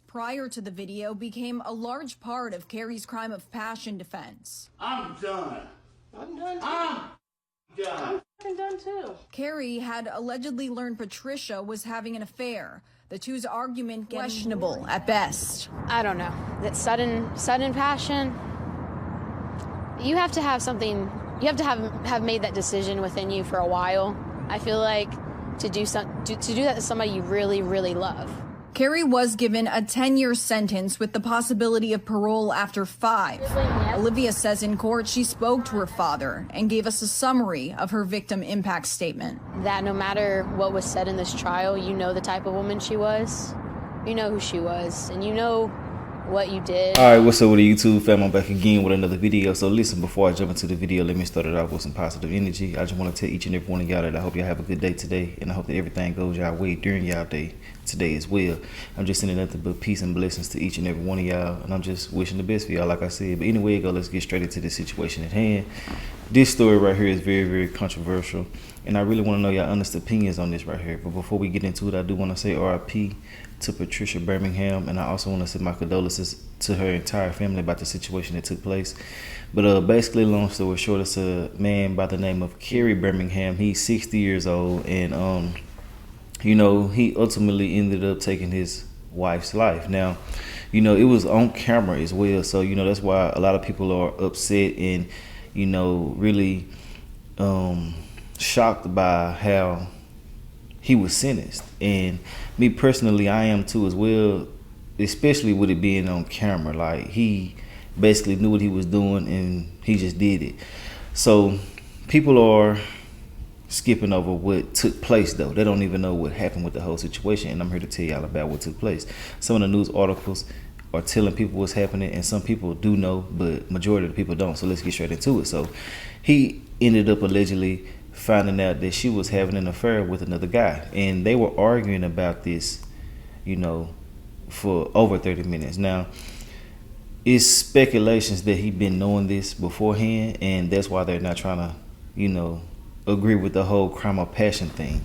prior to the video became a large part of Carrie's crime of passion defense. I'm done. I'm done too. I'm done too. Carrie had allegedly learned Patricia was having an affair. The two's argument questionable at best. I don't know. That sudden passion. You have to have something. You have to have made that decision within you for a while. I feel like to do that to somebody you really, really love. Carrie was given a 10-year sentence with the possibility of parole after 5. Olivia says in court she spoke to her father and gave us a summary of her victim impact statement. That no matter what was said in this trial, you know the type of woman she was. You know who she was, and you know what you did. All right, what's up with the YouTube fam? I'm back again with another video. So listen, before I jump into the video, let me start it off with some positive energy. I just want to tell each and every one of y'all that I hope y'all have a good day today, and I hope that everything goes y'all way during y'all day today as well. I'm just sending nothing but peace and blessings to each and every one of y'all, and I'm just wishing the best for y'all, like I said. But anyway, let's get straight into the situation at hand. This story right here is very, very controversial, and I really want to know y'all honest opinions on this right here. But before we get into it, I do want to say RIP to Patricia Birmingham, and I also want to send my condolences to her entire family about the situation that took place. But basically, long story short, it's a man by the name of Carrie Birmingham. He's 60 years old, and you know, he ultimately ended up taking his wife's life. Now, you know, it was on camera as well, so you know that's why a lot of people are upset and, you know, really shocked by how he was sentenced. And me personally, I am too as well, especially with it being on camera. Like, he basically knew what he was doing and he just did it. So people are skipping over what took place, though. They don't even know what happened with the whole situation, and I'm here to tell y'all about what took place. Some of the news articles are telling people what's happening, and some people do know, but majority of the people don't. So let's get straight into it. So he ended up allegedly finding out that she was having an affair with another guy, and they were arguing about this, you know, for over 30 minutes. Now, it's speculations that he been knowing this beforehand, and that's why they're not trying to, you know, agree with the whole crime of passion thing.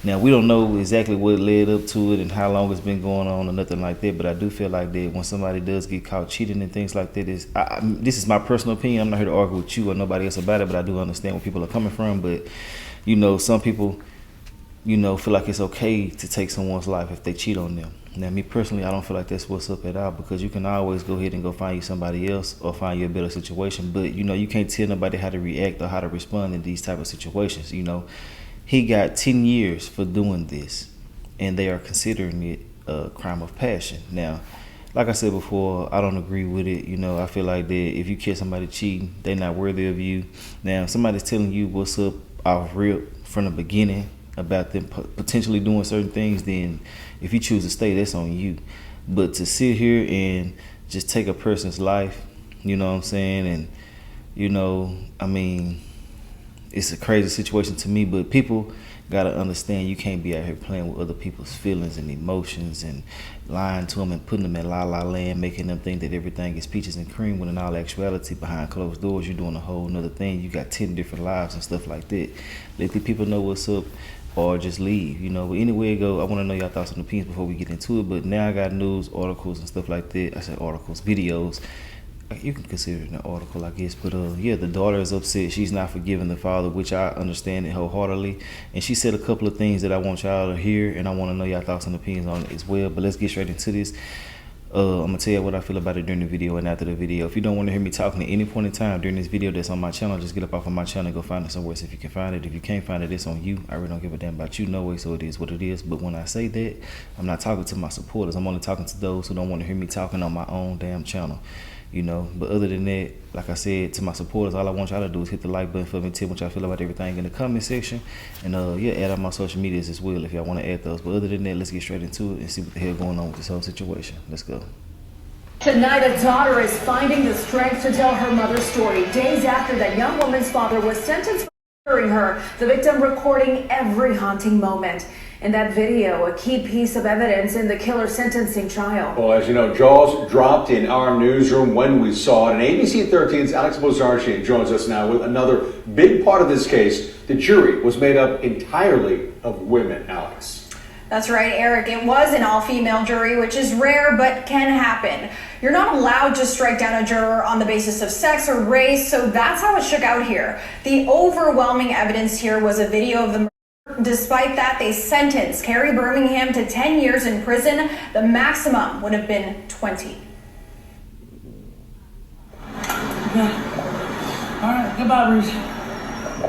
Now, we don't know exactly what led up to it and how long it's been going on or nothing like that, but I do feel like that when somebody does get caught cheating and things like that, this is my personal opinion. I'm not here to argue with you or nobody else about it, but I do understand where people are coming from. But, you know, some people, you know, feel like it's okay to take someone's life if they cheat on them. Now, me personally, I don't feel like that's what's up at all, because you can always go ahead and go find you somebody else or find you a better situation. But, you know, you can't tell nobody how to react or how to respond in these type of situations. You know, he got 10 years for doing this, and they are considering it a crime of passion. Now, like I said before, I don't agree with it. You know, I feel like that if you catch somebody cheating, they're not worthy of you. Now, if somebody's telling you what's up off rip from the beginning about them potentially doing certain things, then if you choose to stay, that's on you. But to sit here and just take a person's life, you know what I'm saying, and, you know, I mean, it's a crazy situation to me. But people gotta understand, you can't be out here playing with other people's feelings and emotions and lying to them and putting them in la-la land, making them think that everything is peaches and cream, when in all actuality, behind closed doors, you're doing a whole nother thing. You got 10 different lives and stuff like that. Let the people know what's up, or just leave, you know. But anyway, I want to know your thoughts and opinions before we get into it. But now I got news articles and stuff like that. I said articles, videos. You can consider it an article, I guess. But yeah, the daughter is upset. She's not forgiving the father, which I understand it wholeheartedly. And she said a couple of things that I want y'all to hear, and I want to know your thoughts and opinions on it as well. But let's get straight into this. I'm going to tell you what I feel about it during the video and after the video. If you don't want to hear me talking at any point in time during this video that's on my channel, just get up off of my channel and go find it somewhere else if you can find it. If you can't find it, it's on you. I really don't give a damn about you no way, so it is what it is. But when I say that, I'm not talking to my supporters. I'm only talking to those who don't want to hear me talking on my own damn channel, you know. But other than that, like I said, to my supporters, all I want y'all to do is hit the like button for me, tell what y'all feel about everything in the comment section, and yeah, add on my social medias as well if y'all want to add those. But other than that, let's get straight into it and see what the hell going on with this whole situation. Let's go. Tonight, a daughter is finding the strength to tell her mother's story days after that young woman's father was sentenced for murdering her, the victim recording every haunting moment. In that video, a key piece of evidence in the killer's sentencing trial. Well, as you know, jaws dropped in our newsroom when we saw it. And ABC 13's Alex Bozarchian joins us now with another big part of this case. The jury was made up entirely of women, Alex. That's right, Eric. It was an all-female jury, which is rare but can happen. You're not allowed to strike down a juror on the basis of sex or race, so that's how it shook out here. The overwhelming evidence here was a video of the murder. Despite that, they sentenced Carrie Birmingham to 10 years in prison. The maximum would have been 20. All right, goodbye, Reese.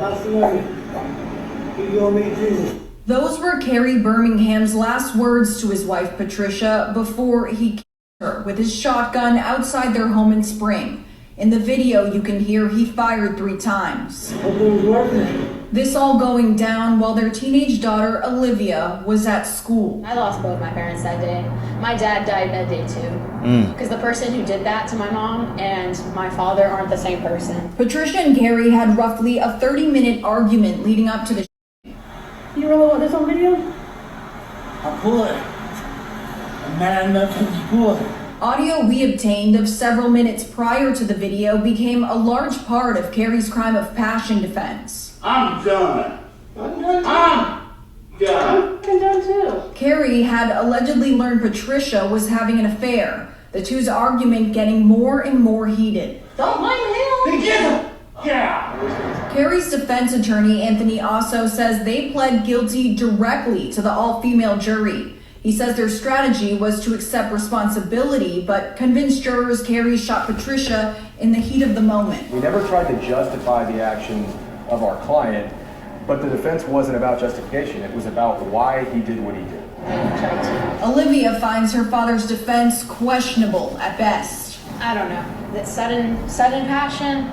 How's the lady? You gonna meet Jesus? Those were Carrie Birmingham's last words to his wife Patricia before he killed her with his shotgun outside their home in Spring. In the video, you can hear he fired 3 times. Hope it was worth it. This all going down while their teenage daughter Olivia was at school. I lost both my parents that day. My dad died that day too. Because the person who did that to my mom and my father aren't the same person. Patricia and Carrie had roughly a 30-minute argument leading up to the You really want this on video? I pull it. I'm mad enough to pull it. audio we obtained of several minutes prior to the video became a large part of Carrie's crime of passion defense. I'm done. I'm done. I'm done too. Carrie had allegedly learned Patricia was having an affair, the two's argument getting more and more heated. Don't blame him. Yeah. Carrie's defense attorney, Anthony Osso, says they pled guilty directly to the all-female jury. He says their strategy was to accept responsibility, but convince jurors Carrie shot Patricia in the heat of the moment. We never tried to justify the action of our client, but the defense wasn't about justification. It was about why he did what he did. Olivia finds her father's defense questionable at best. I don't know. That sudden passion.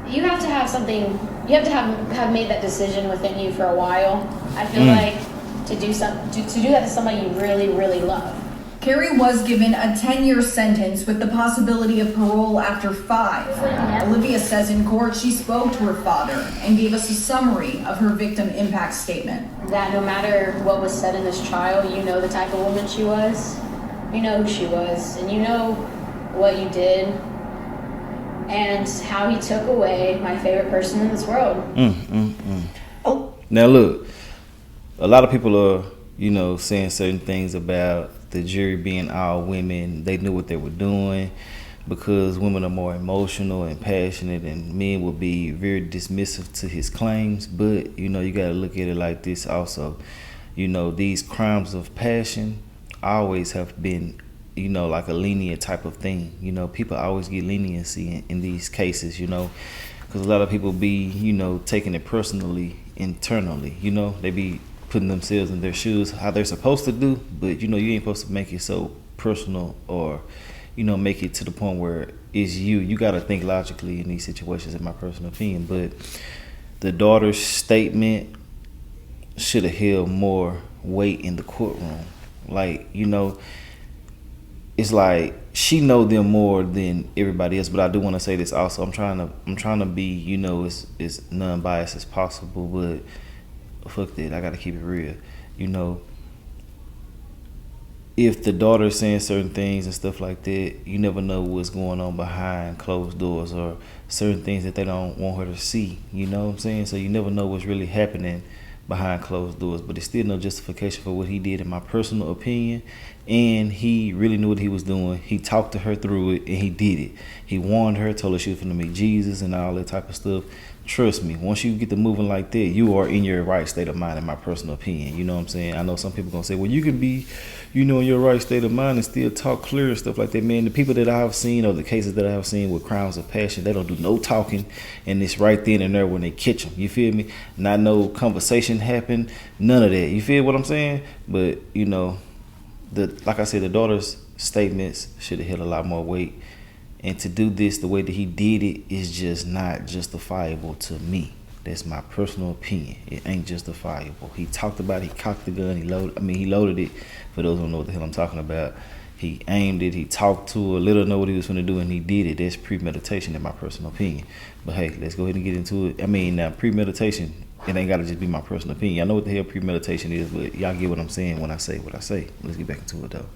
You have to have something. You have to have made that decision within you for a while. I feel like to do that to somebody you really, really love. Carrie was given a 10-year sentence with the possibility of parole after 5. Olivia says in court she spoke to her father and gave us a summary of her victim impact statement. That no matter what was said in this trial, you know the type of woman she was. You know who she was, and you know what you did, and how he took away my favorite person in this world. Oh. Now look, a lot of people are, saying certain things about the jury being all women. They knew what they were doing because women are more emotional and passionate, and men will be very dismissive to his claims. But, you got to look at it like this also. These crimes of passion always have been, like a lenient type of thing. People always get leniency in these cases, because a lot of people be, taking it personally internally. They be putting themselves in their shoes how they're supposed to do, but you ain't supposed to make it so personal or make it to the point where it's you got to think logically in these situations, in my personal opinion. But the daughter's statement should have held more weight in the courtroom. Like, it's like she know them more than everybody else. But I do want to say this also. I'm trying to be as non-biased as possible, but fuck that, I gotta keep it real. If the daughter's saying certain things and stuff like that, you never know what's going on behind closed doors or certain things that they don't want her to see. You know what I'm saying? So you never know what's really happening behind closed doors. But it's still no justification for what he did, in my personal opinion. And he really knew what he was doing. He talked to her through it, and he did it. He warned her, told her she was going to meet Jesus and all that type of stuff. Trust me, once you get to moving like that, you are in your right state of mind, in my personal opinion. You know what I'm saying? I know some people gonna say, well, you can be, in your right state of mind and still talk clear and stuff like that. Man, the people that I have seen, or the cases that I have seen with crimes of passion, they don't do no talking, and it's right then and there when they catch them. You feel me? Not no conversation happen, none of that. You feel what I'm saying? But like I said, the daughter's statements should have held a lot more weight. And to do this the way that he did it is just not justifiable to me. That's my personal opinion. It ain't justifiable. He talked about it, he cocked the gun, he loaded it. For those who don't know what the hell I'm talking about. He aimed it, he talked to her, let her know what he was going to do, and he did it. That's premeditation in my personal opinion. But hey, let's go ahead and get into it. Now premeditation, it ain't got to just be my personal opinion. I know what the hell premeditation is, but y'all get what I'm saying when I say what I say. Let's get back into it though.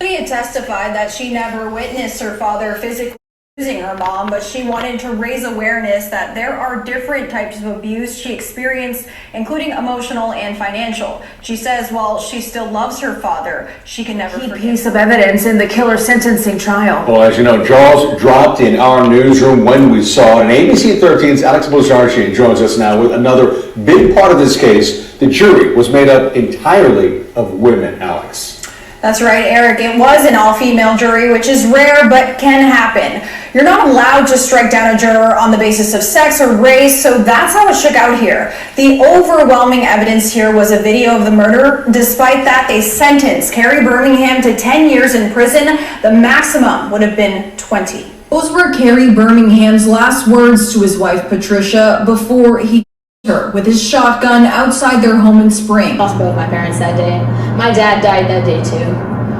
Olivia testified that she never witnessed her father physically Using her mom, but she wanted to raise awareness that there are different types of abuse she experienced, including emotional and financial. She says while she still loves her father, she can never forget. Piece of evidence in the killer sentencing trial. Well, as you know, jaws dropped in our newsroom when we saw it. And ABC 13's Alex Bozarchian joins us now with another big part of this case. The jury was made up entirely of women, Alex. That's right, Eric. It was an all-female jury, which is rare but can happen. You're not allowed to strike down a juror on the basis of sex or race, so that's how it shook out here. The overwhelming evidence here was a video of the murder. Despite that, they sentenced Carrie Birmingham to 10 years in prison. The maximum would have been 20. Those were Carrie Birmingham's last words to his wife, Patricia, before he her with his shotgun outside their home in Spring. I lost both my parents that day. My dad died that day too.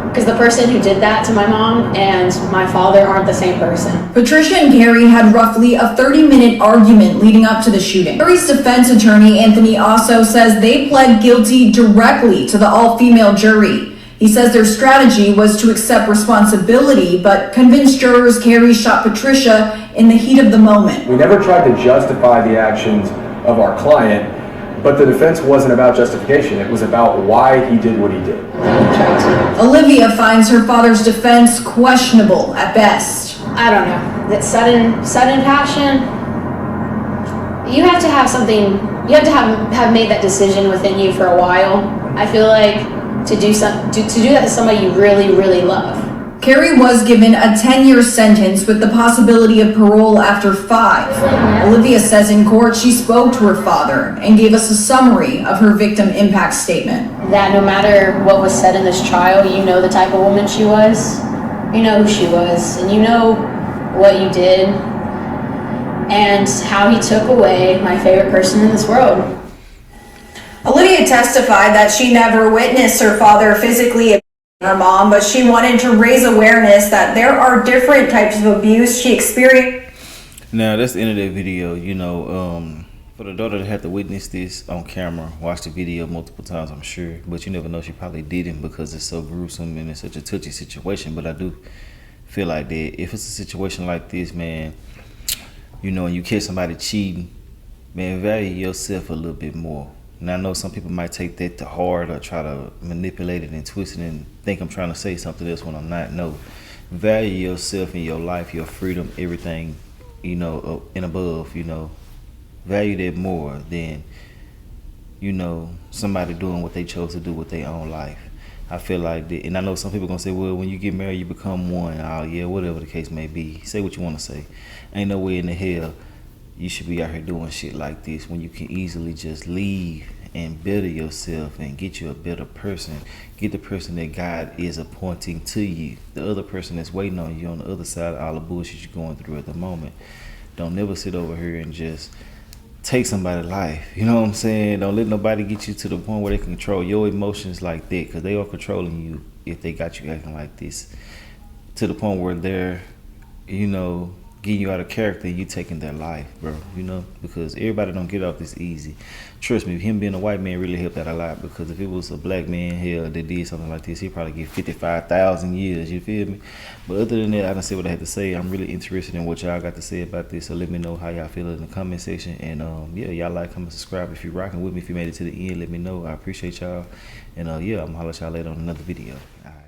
Because the person who did that to my mom and my father aren't the same person. Patricia and Carrie had roughly a 30-minute argument leading up to the shooting. Carrie's defense attorney, Anthony Osso, says they pled guilty directly to the all-female jury. He says their strategy was to accept responsibility, but convinced jurors Carrie shot Patricia in the heat of the moment. We never tried to justify the actions of our client, but the defense wasn't about justification. It was about why he did what he did. Olivia finds her father's defense questionable at best. I don't know. That sudden passion. You have to have something. You have to have made that decision within you for a while. I feel like to do that to somebody you really, really love. Carrie was given a 10-year sentence with the possibility of parole after 5. Olivia says in court she spoke to her father and gave us a summary of her victim impact statement. That no matter what was said in this trial, you know the type of woman she was, you know who she was, and you know what you did, and how he took away my favorite person in this world. Olivia testified that she never witnessed her father physically her mom, but she wanted to raise awareness that there are different types of abuse she experienced. Now, that's the end of that video. You know, for the daughter to have to witness this on camera, watch the video multiple times, I'm sure, but you never know, she probably didn't because it's so gruesome and it's such a touchy situation. But I do feel like that if it's a situation like this, man, you know, and you catch somebody cheating, man, value yourself a little bit more. And I know some people might take that to heart or try to manipulate it and twist it and think I'm trying to say something else when I'm not. No. Value yourself and your life, your freedom, everything, you know, and above, you know. Value that more than, you know, somebody doing what they chose to do with their own life. I feel like that. And I know some people going to say, well, when you get married, you become one. Oh, yeah, whatever the case may be. Say what you want to say. Ain't no way in the hell you should be out here doing shit like this when you can easily just leave and better yourself and get you a better person. Get the person that God is appointing to you. The other person that's waiting on you on the other side of all the bullshit you're going through at the moment. Don't never sit over here and just take somebody's life. You know what I'm saying? Don't let nobody get you to the point where they can control your emotions like that, because they are controlling you if they got you acting like this. To the point where they're, you know, getting you out of character and you taking their life, bro, you know, because everybody don't get off this easy. Trust me, him being a white man really helped out a lot, because if it was a black man here that did something like this, he'd probably get 55,000 years, you feel me? But other than that, I done said what I had to say. I'm really interested in what y'all got to say about this, so let me know how y'all feel in the comment section. And yeah, y'all like, comment, subscribe if you're rocking with me. If you made it to the end, let me know. I appreciate y'all. And yeah, I'm gonna holler at y'all later on another video. All right.